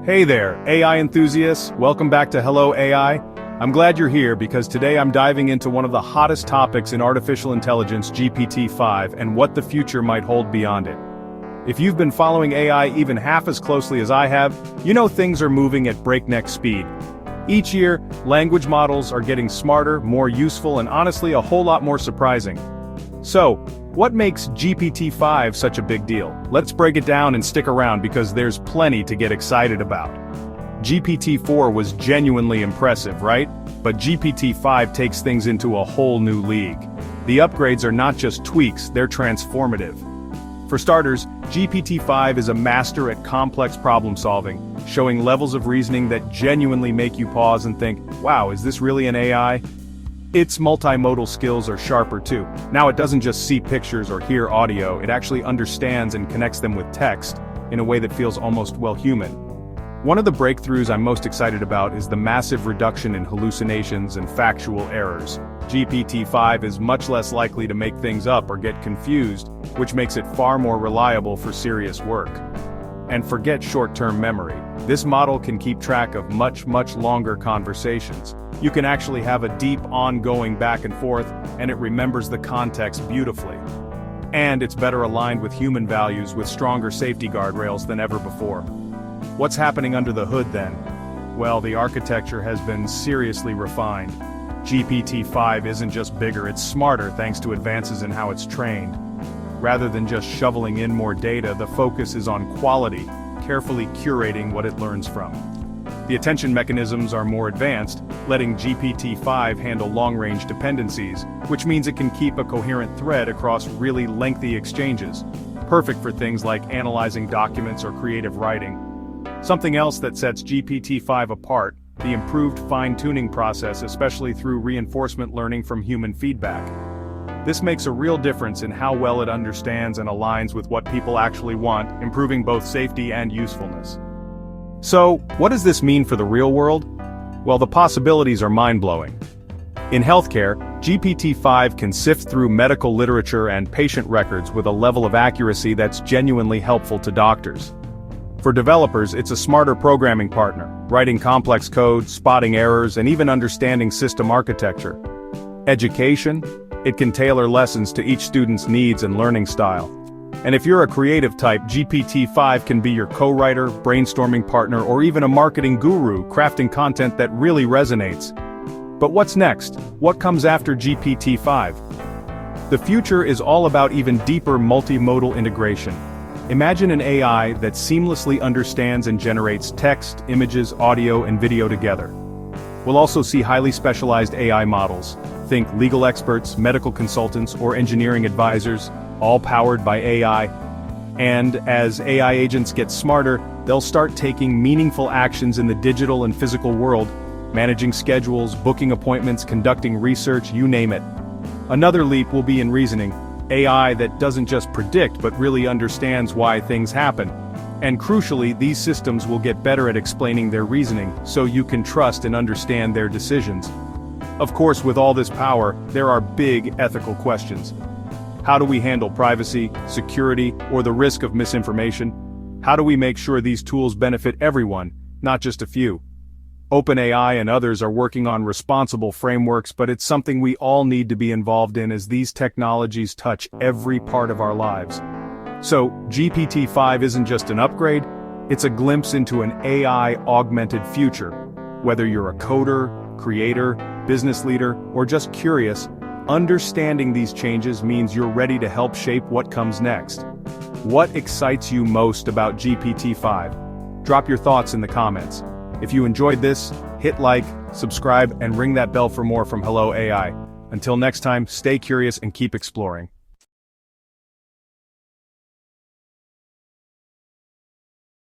Hey there, AI enthusiasts, welcome back to Hello AI. I'm glad you're here because today I'm diving into one of the hottest topics in artificial intelligence, GPT-5, and what the future might hold beyond it. If you've been following AI even half as closely as I have, you know things are moving at breakneck speed. Each year, language models are getting smarter, more useful, and honestly a whole lot more surprising. So, what makes GPT-5 such a big deal? Let's break it down and stick around because there's plenty to get excited about. GPT-4 was genuinely impressive, right? But GPT-5 takes things into a whole new league. The upgrades are not just tweaks, they're transformative. For starters, GPT-5 is a master at complex problem solving, showing levels of reasoning that genuinely make you pause and think, wow, is this really an AI? Its multimodal skills are sharper too. Now it doesn't just see pictures or hear audio, it actually understands and connects them with text in a way that feels almost, well, human. One of the breakthroughs I'm most excited about is the massive reduction in hallucinations and factual errors. GPT-5 is much less likely to make things up or get confused, which makes it far more reliable for serious work. And forget short-term memory. This model can keep track of much longer conversations. You can actually have a deep, ongoing back and forth, and it remembers the context beautifully. And it's better aligned with human values with stronger safety guardrails than ever before. What's happening under the hood then? Well, the architecture has been seriously refined. GPT-5 isn't just bigger, it's smarter thanks to advances in how it's trained. Rather than just shoveling in more data, the focus is on quality, carefully curating what it learns from. The attention mechanisms are more advanced, letting GPT-5 handle long-range dependencies, which means it can keep a coherent thread across really lengthy exchanges. Perfect for things like analyzing documents or creative writing. Something else that sets GPT-5 apart, the improved fine-tuning process, especially through reinforcement learning from human feedback. This makes a real difference in how well it understands and aligns with what people actually want, improving both safety and usefulness. So, what does this mean for the real world? Well, the possibilities are mind-blowing. In healthcare, GPT-5 can sift through medical literature and patient records with a level of accuracy that's genuinely helpful to doctors. For developers, it's a smarter programming partner, writing complex code, spotting errors, and even understanding system architecture. Education? It can tailor lessons to each student's needs and learning style. And if you're a creative type, GPT-5 can be your co-writer, brainstorming partner, or even a marketing guru, crafting content that really resonates. But what's next? What comes after GPT-5? The future is all about even deeper multimodal integration. Imagine an AI that seamlessly understands and generates text, images, audio, and video together. We'll also see highly specialized AI models. Think legal experts, medical consultants, or engineering advisors, all powered by AI. And as AI agents get smarter, they'll start taking meaningful actions in the digital and physical world, managing schedules, booking appointments, conducting research, you name it. Another leap will be in reasoning, AI that doesn't just predict but really understands why things happen. And crucially, these systems will get better at explaining their reasoning, so you can trust and understand their decisions. Of course, with all this power, there are big ethical questions. How do we handle privacy, security, or the risk of misinformation? How do we make sure these tools benefit everyone, not just a few? OpenAI and others are working on responsible frameworks, but it's something we all need to be involved in as these technologies touch every part of our lives. So, GPT-5 isn't just an upgrade, it's a glimpse into an AI-augmented future. Whether you're a coder, creator, business leader, or just curious, understanding these changes means you're ready to help shape what comes next. What excites you most about GPT-5? Drop your thoughts in the comments. If you enjoyed this, hit like, subscribe, and ring that bell for more from Hello AI. Until next time, stay curious and keep exploring.